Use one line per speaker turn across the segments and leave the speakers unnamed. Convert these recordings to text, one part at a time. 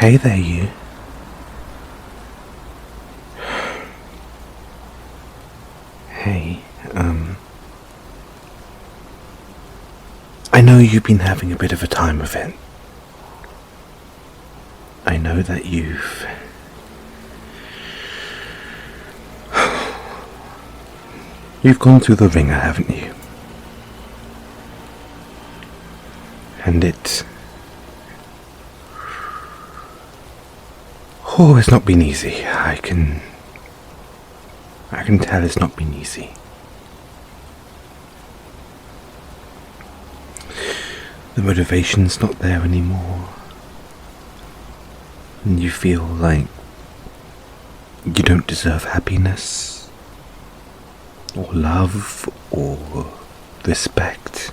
Hey there, you. Hey, I know you've been having a bit of a time of it. I know that you've gone through the ringer, haven't you? And it's not been easy. I can tell it's not been easy. The motivation's not there anymore. And you feel like you don't deserve happiness, or love, or respect.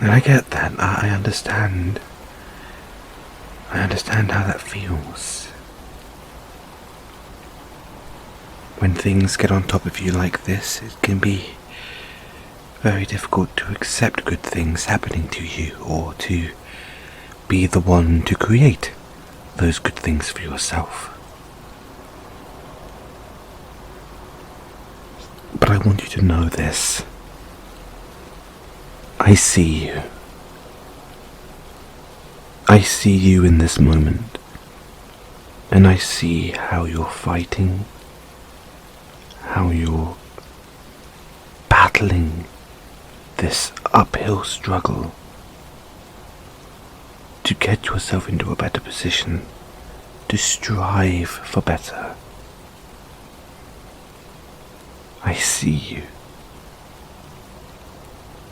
And I get that. I understand. I understand how that feels. When things get on top of you like this, it can be very difficult to accept good things happening to you, or to be the one to create those good things for yourself. But I want you to know this. I see you. I see you in this moment, and I see how you're fighting, how you're battling this uphill struggle to get yourself into a better position, to strive for better. I see you,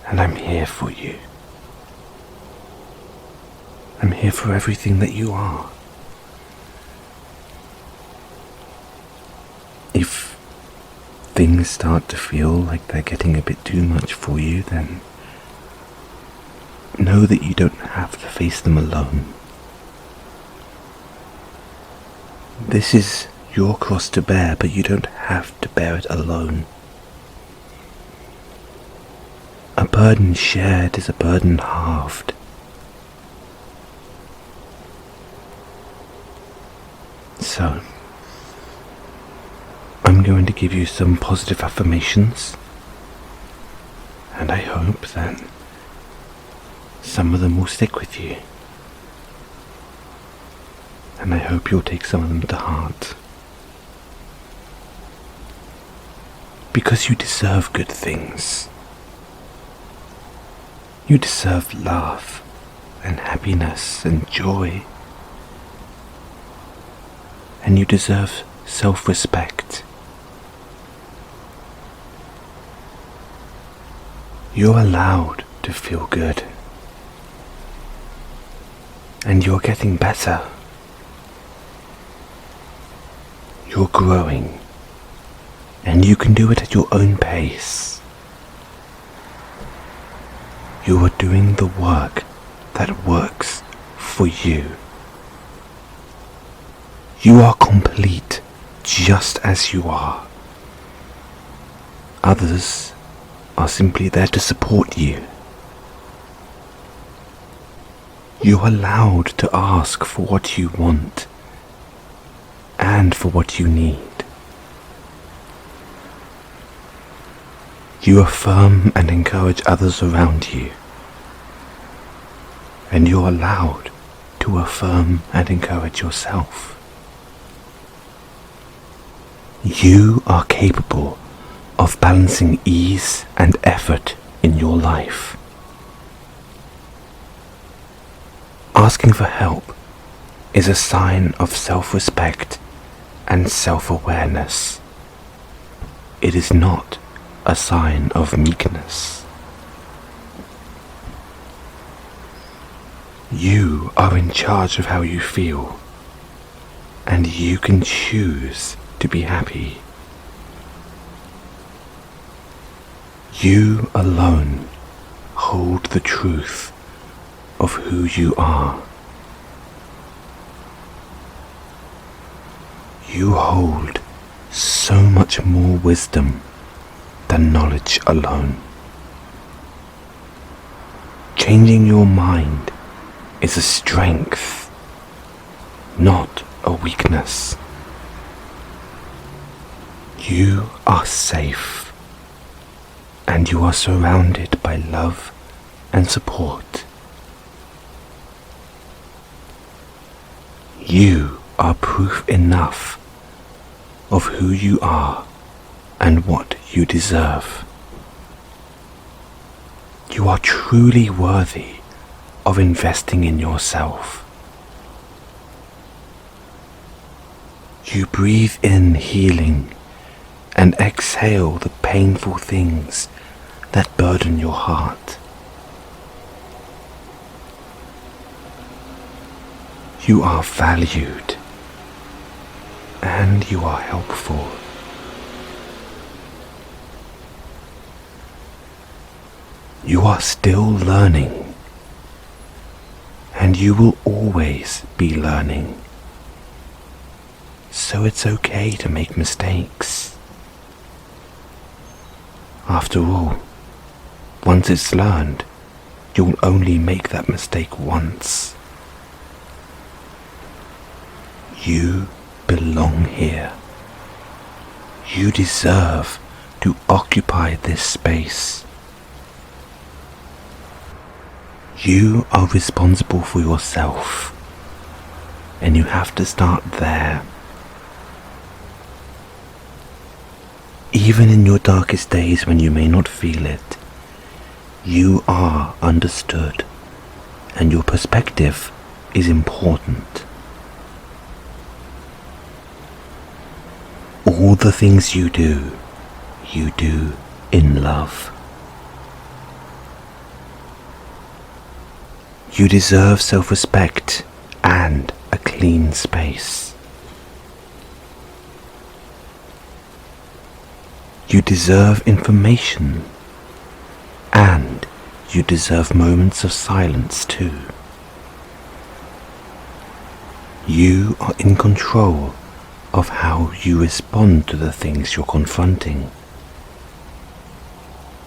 and I'm here for you. I'm here for everything that you are. If things start to feel like they're getting a bit too much for you, then know that you don't have to face them alone. This is your cross to bear, but you don't have to bear it alone. A burden shared is a burden halved. So, I'm going to give you some positive affirmations, and I hope that some of them will stick with you, and I hope you'll take some of them to heart, because you deserve good things. You deserve love and happiness and joy, and you deserve self-respect. You're allowed to feel good, and you're getting better. You're growing, and you can do it at your own pace. You are doing the work that works for you. You are complete just as you are. Others are simply there to support you. You're allowed to ask for what you want and for what you need. You affirm and encourage others around you, and you're allowed to affirm and encourage yourself. You are capable of balancing ease and effort in your life. Asking for help is a sign of self-respect and self-awareness. It is not a sign of meekness. You are in charge of how you feel, and you can choose to be happy. You alone hold the truth of who you are. You hold so much more wisdom than knowledge alone. Changing your mind is a strength, not a weakness. You are safe, and you are surrounded by love and support. You are proof enough of who you are and what you deserve. You are truly worthy of investing in yourself. You breathe in healing and exhale the painful things that burden your heart. You are valued and you are helpful. You are still learning, and you will always be learning. So it's okay to make mistakes. After all, once it's learned, you'll only make that mistake once. You belong here. You deserve to occupy this space. You are responsible for yourself, and you have to start there. Even in your darkest days when you may not feel it, you are understood, and your perspective is important. All the things you do in love. You deserve self-respect and a clean space. You deserve information, and you deserve moments of silence too. You are in control of how you respond to the things you're confronting.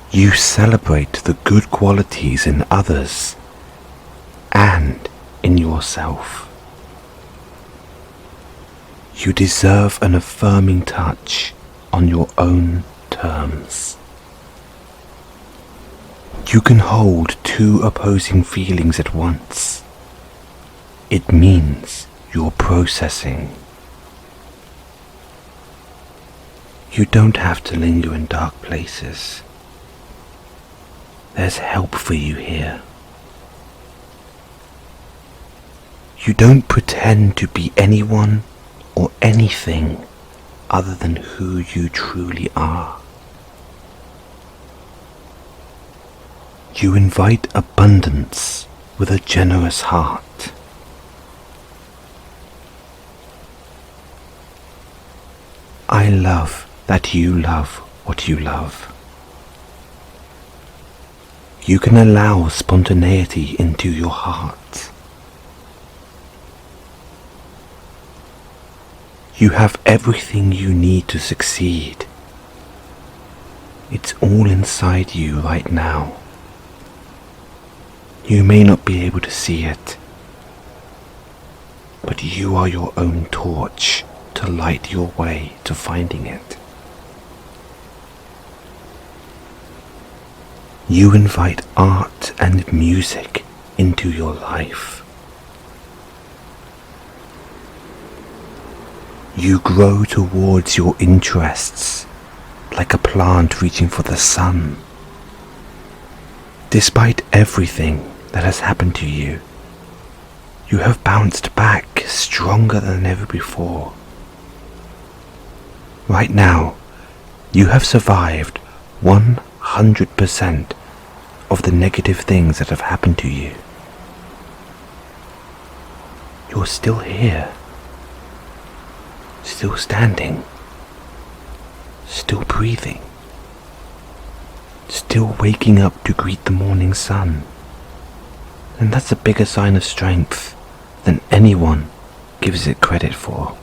You celebrate the good qualities in others and in yourself. You deserve an affirming touch on your own terms. You can hold two opposing feelings at once. It means you're processing. You don't have to linger in dark places. There's help for you here. You don't pretend to be anyone or anything other than who you truly are. You invite abundance with a generous heart. I love that you love what you love. You can allow spontaneity into your heart. You have everything you need to succeed. It's all inside you right now. You may not be able to see it, but you are your own torch to light your way to finding it. You invite art and music into your life. You grow towards your interests like a plant reaching for the sun. Despite everything that has happened to you, you have bounced back stronger than ever before. Right now, you have survived 100% of the negative things that have happened to you. You're still here. Still standing, still breathing, still waking up to greet the morning sun. And that's a bigger sign of strength than anyone gives it credit for.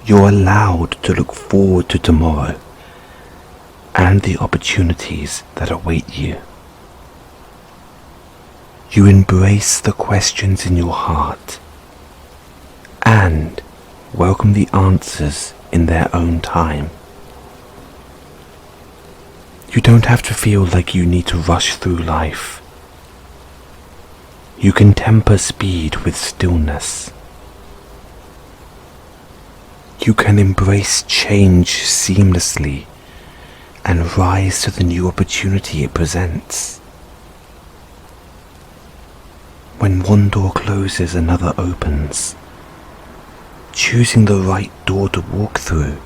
You're allowed to look forward to tomorrow and the opportunities that await you. You embrace the questions in your heart and welcome the answers in their own time. You don't have to feel like you need to rush through life. You can temper speed with stillness. You can embrace change seamlessly and rise to the new opportunity it presents. When one door closes, another opens. Choosing the right door to walk through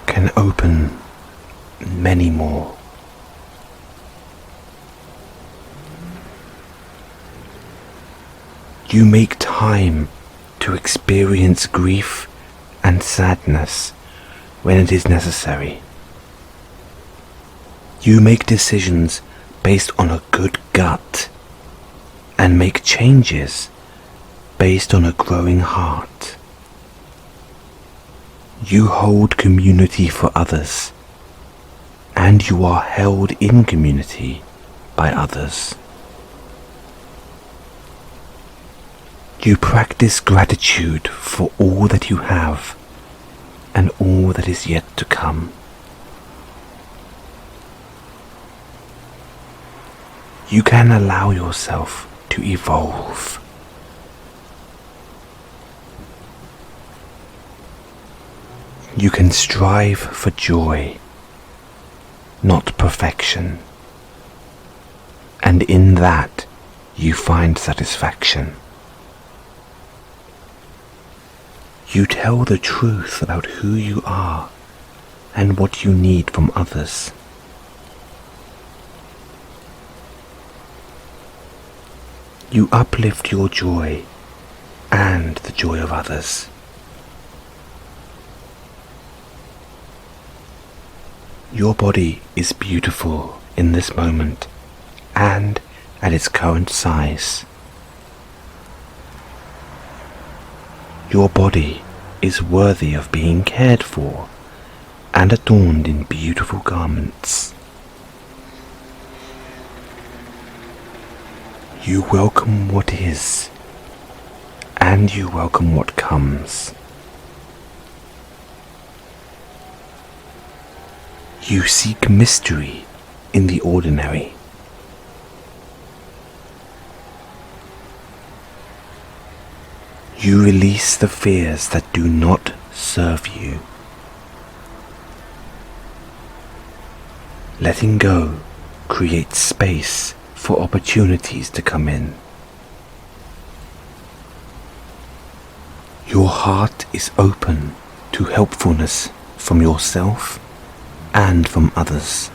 can open many more. You make time to experience grief and sadness when it is necessary. You make decisions based on a good gut and make changes based on a growing heart. You hold community for others, and you are held in community by others. You practice gratitude for all that you have and all that is yet to come. You can allow yourself to evolve. You can strive for joy, not perfection, and in that you find satisfaction. You tell the truth about who you are and what you need from others. You uplift your joy and the joy of others. Your body is beautiful in this moment and at its current size. Your body is worthy of being cared for and adorned in beautiful garments. You welcome what is, and you welcome what comes. You seek mystery in the ordinary. You release the fears that do not serve you. Letting go creates space for opportunities to come in. Your heart is open to helpfulness from yourself and from others.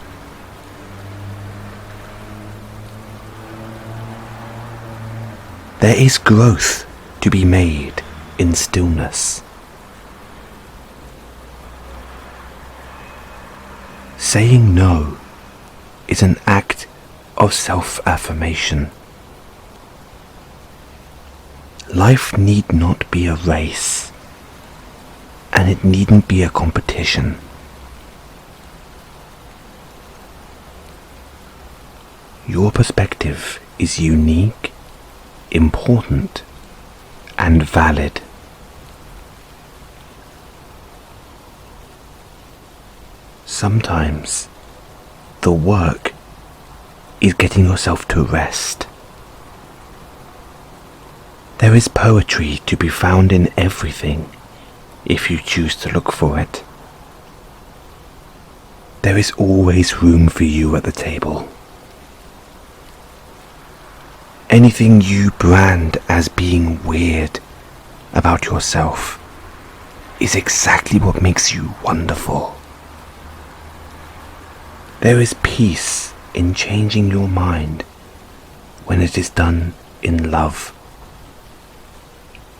There is growth to be made in stillness. Saying no is an act of self-affirmation. Life need not be a race, and it needn't be a competition. Your perspective is unique, important, and valid. Sometimes the work is getting yourself to rest. There is poetry to be found in everything if you choose to look for it. There is always room for you at the table. Anything you brand as being weird about yourself is exactly what makes you wonderful. There is peace in changing your mind when it is done in love.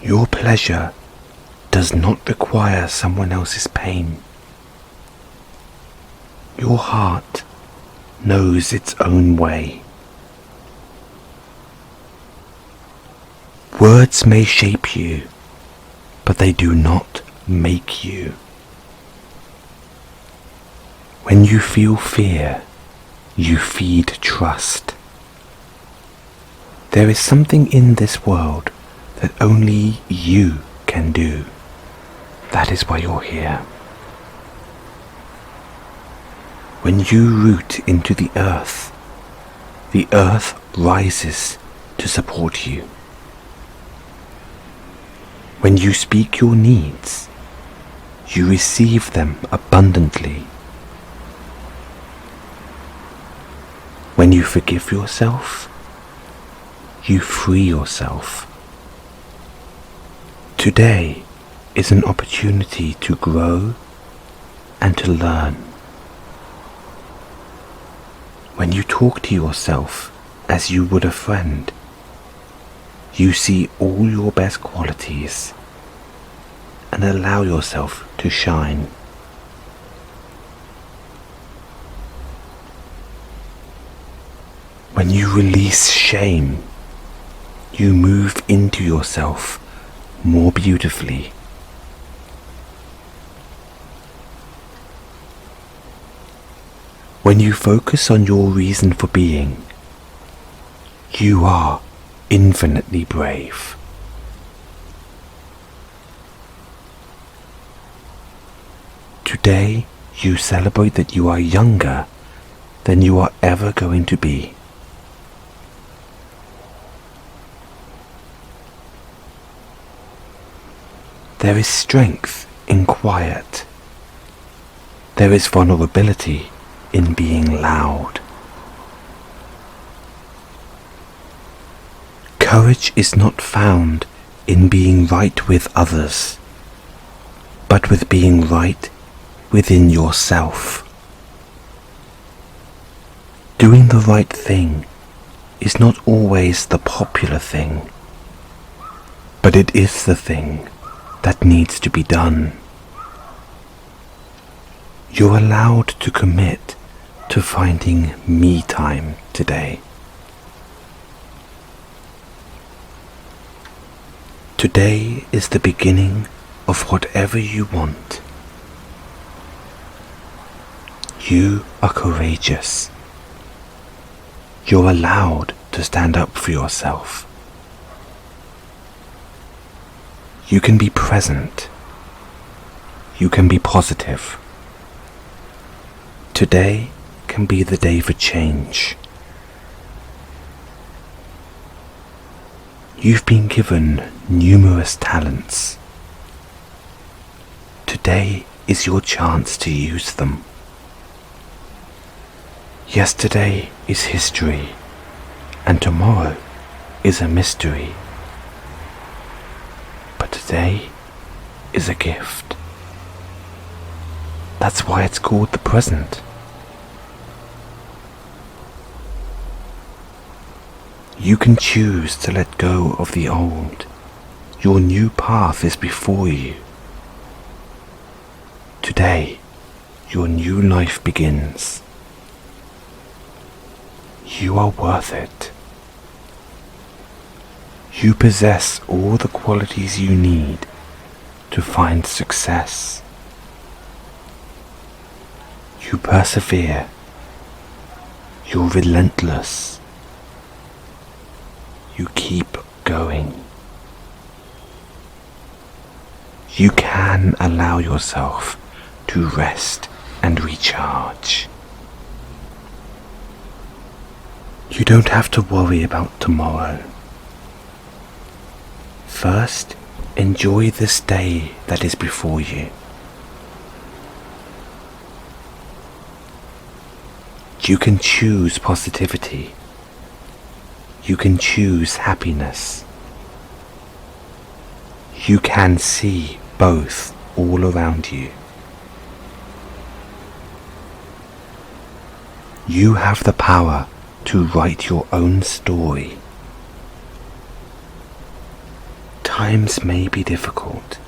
Your pleasure does not require someone else's pain. Your heart knows its own way. Words may shape you, but they do not make you. When you feel fear, you feed trust. There is something in this world that only you can do. That is why you're here. When you root into the earth rises to support you. When you speak your needs, you receive them abundantly. When you forgive yourself, you free yourself. Today is an opportunity to grow and to learn. When you talk to yourself as you would a friend, you see all your best qualities and allow yourself to shine. When you release shame, you move into yourself more beautifully. When you focus on your reason for being, you are infinitely brave. Today, you celebrate that you are younger than you are ever going to be. There is strength in quiet. There is vulnerability in being loud. Courage is not found in being right with others, but with being right within yourself. Doing the right thing is not always the popular thing, but it is the thing that needs to be done. You're allowed to commit to finding me time today. Today is the beginning of whatever you want. You are courageous. You're allowed to stand up for yourself. You can be present. You can be positive. Today can be the day for change. You've been given numerous talents. Today is your chance to use them. Yesterday is history, and tomorrow is a mystery. But today is a gift. That's why it's called the present. You can choose to let go of the old. Your new path is before you. Today, your new life begins. You are worth it. You possess all the qualities you need to find success. You persevere. You're relentless. You keep going. You can allow yourself to rest and recharge. You don't have to worry about tomorrow. First, enjoy this day that is before you. You can choose positivity. You can choose happiness. You can see both all around you. You have the power to write your own story. Times may be difficult,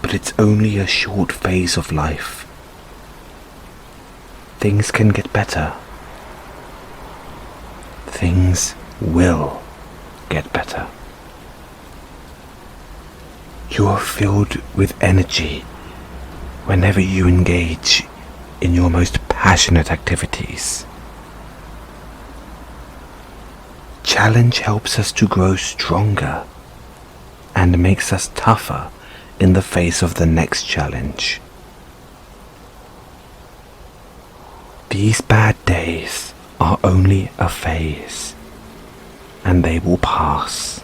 but it's only a short phase of life. Things can get better. Things will get better. You are filled with energy whenever you engage in your most passionate activities. challenge helps us to grow stronger and makes us tougher in the face of the next challenge. These bad days are only a phase, and they will pass.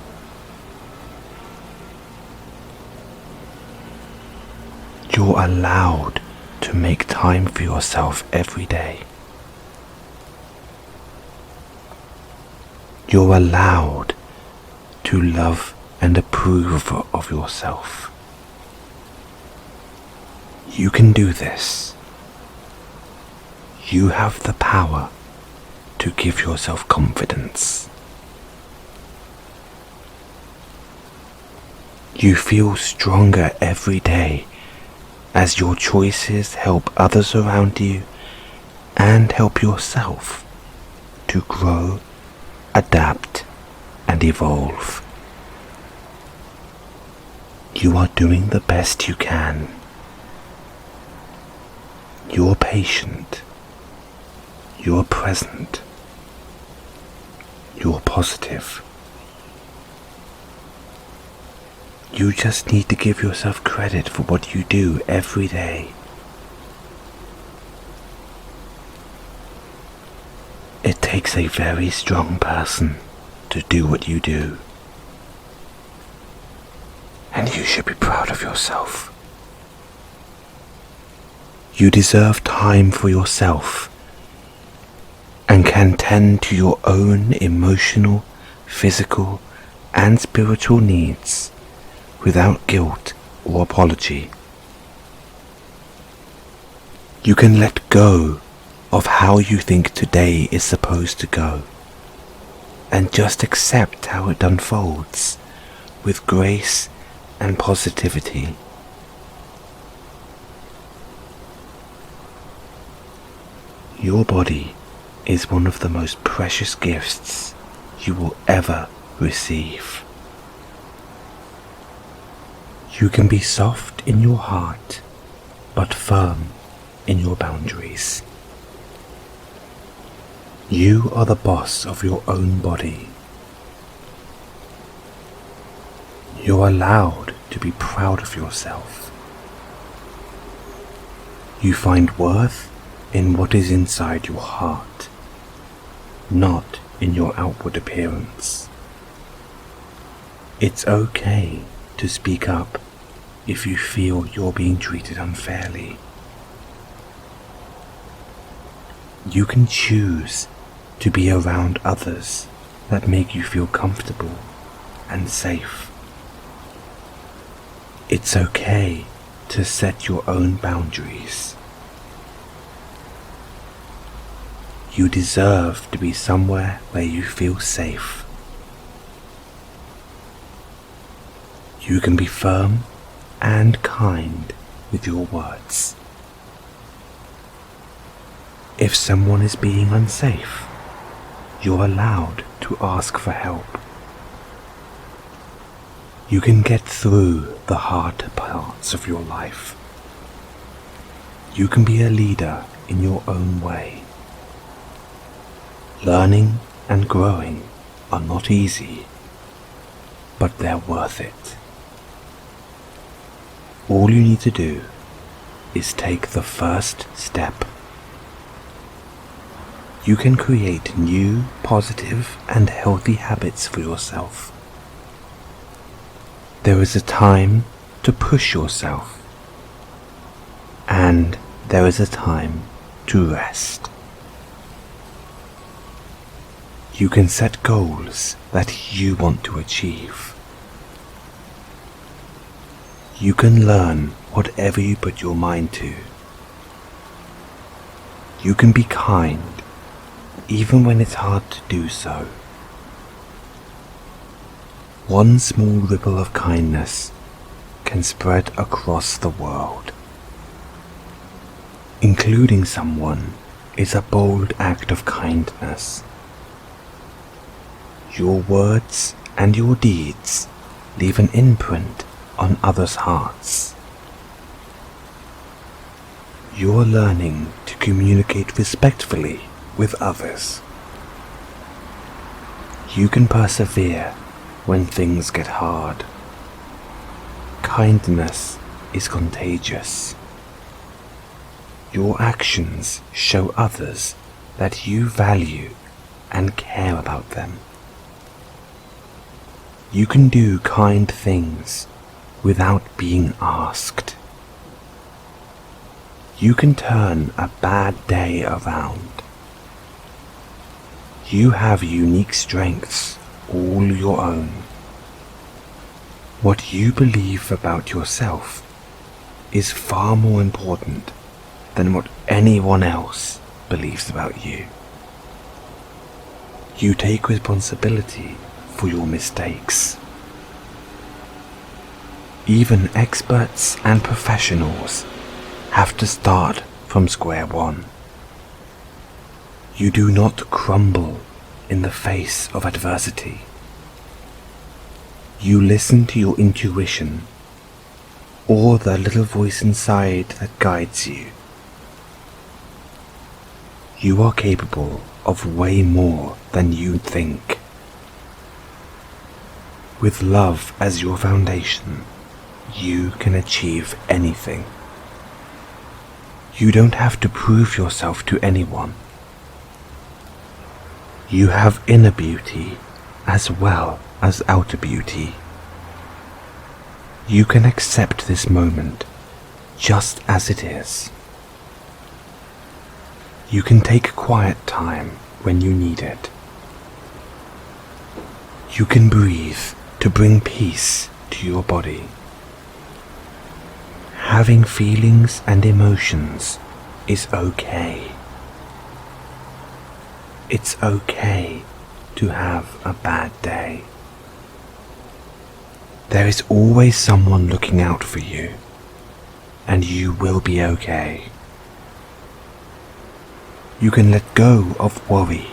You're allowed to make time for yourself every day. You're allowed to love and approve of yourself. You can do this. You have the power to give yourself confidence. You feel stronger every day as your choices help others around you and help yourself to grow, adapt, and evolve. You are doing the best you can. You're patient. You're present. You're positive. You just need to give yourself credit for what you do every day. It takes a very strong person to do what you do. And you should be proud of yourself. You deserve time for yourself and can tend to your own emotional, physical, and spiritual needs without guilt or apology. You can let go of how you think today is supposed to go and just accept how it unfolds with grace and positivity. Your body is one of the most precious gifts you will ever receive. You can be soft in your heart, but firm in your boundaries. You are the boss of your own body. You're allowed to be proud of yourself. You find worth in what is inside your heart, not in your outward appearance. It's okay to speak up if you feel you're being treated unfairly. You can choose to be around others that make you feel comfortable and safe. It's okay to set your own boundaries. You deserve to be somewhere where you feel safe. You can be firm and kind with your words. If someone is being unsafe, you're allowed to ask for help. You can get through the hard parts of your life. You can be a leader in your own way. Learning and growing are not easy, but they're worth it. All you need to do is take the first step. You can create new, positive, and healthy habits for yourself. There is a time to push yourself, and there is a time to rest. You can set goals that you want to achieve. You can learn whatever you put your mind to. You can be kind, even when it's hard to do so. One small ripple of kindness can spread across the world. Including someone is a bold act of kindness. Your words and your deeds leave an imprint on others' hearts. You're learning to communicate respectfully with others. You can persevere when things get hard. Kindness is contagious. Your actions show others that you value and care about them. You can do kind things without being asked. You can turn a bad day around. You have unique strengths all your own. What you believe about yourself is far more important than what anyone else believes about you. You take responsibility for your mistakes. Even experts and professionals have to start from square one. You do not crumble in the face of adversity. You listen to your intuition, or the little voice inside that guides you. You are capable of way more than you think. With love as your foundation, you can achieve anything. You don't have to prove yourself to anyone. You have inner beauty as well as outer beauty. You can accept this moment just as it is. You can take quiet time when you need it. You can breathe to bring peace to your body. Having feelings and emotions is okay. It's okay to have a bad day. There is always someone looking out for you, and you will be okay. You can let go of worry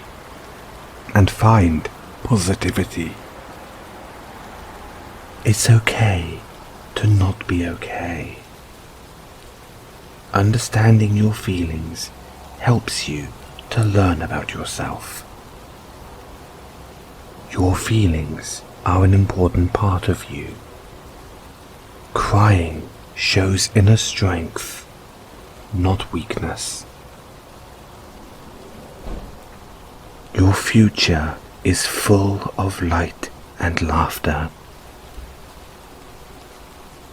and find positivity. It's okay to not be okay. Understanding your feelings helps you to learn about yourself. Your feelings are an important part of you. Crying shows inner strength, not weakness. Your future is full of light and laughter.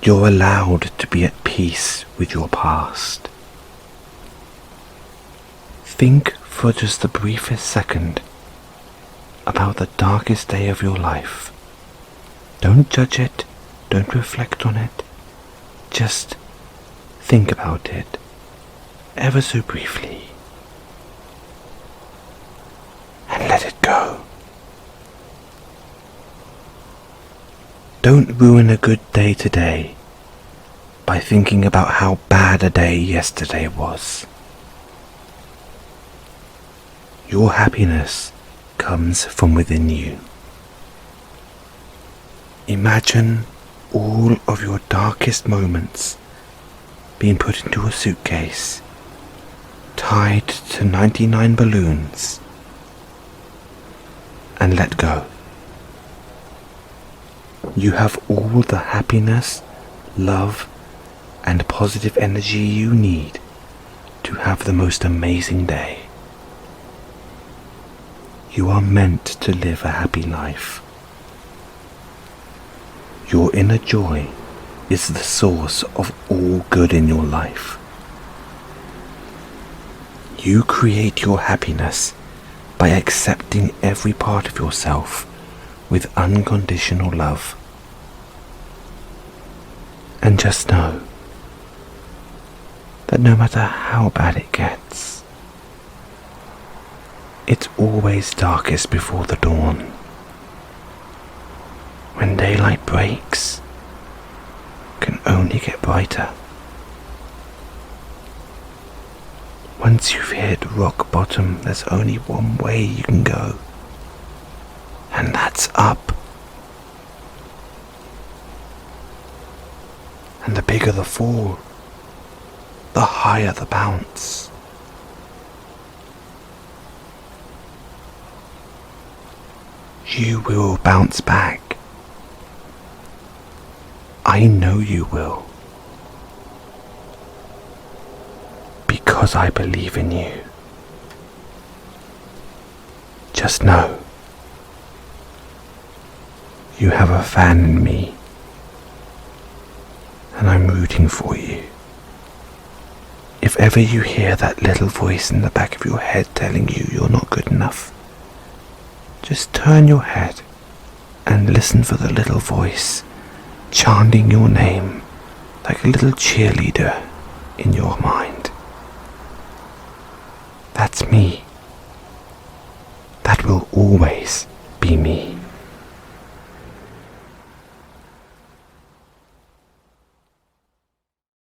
You're allowed to be at peace with your past. Think for just the briefest second about the darkest day of your life. Don't judge it, don't reflect on it. Just think about it, ever so briefly, and let it go. Don't ruin a good day today by thinking about how bad a day yesterday was. Your happiness comes from within you. Imagine all of your darkest moments being put into a suitcase, tied to 99 balloons, and let go. You have all the happiness, love, and positive energy you need to have the most amazing day. You are meant to live a happy life. Your inner joy is the source of all good in your life. You create your happiness by accepting every part of yourself with unconditional love. And just know that no matter how bad it gets, it's always darkest before the dawn. When daylight breaks, it can only get brighter. Once you've hit rock bottom, there's only one way you can go, and that's up. And the bigger the fall, the higher the bounce. you will bounce back. I know you will. Because I believe in you. Just know, you have a fan in me, and I'm rooting for you. If ever you hear that little voice in the back of your head telling you you're not good enough, just turn your head and listen for the little voice chanting your name like a little cheerleader in your mind. That's me. That will always be me.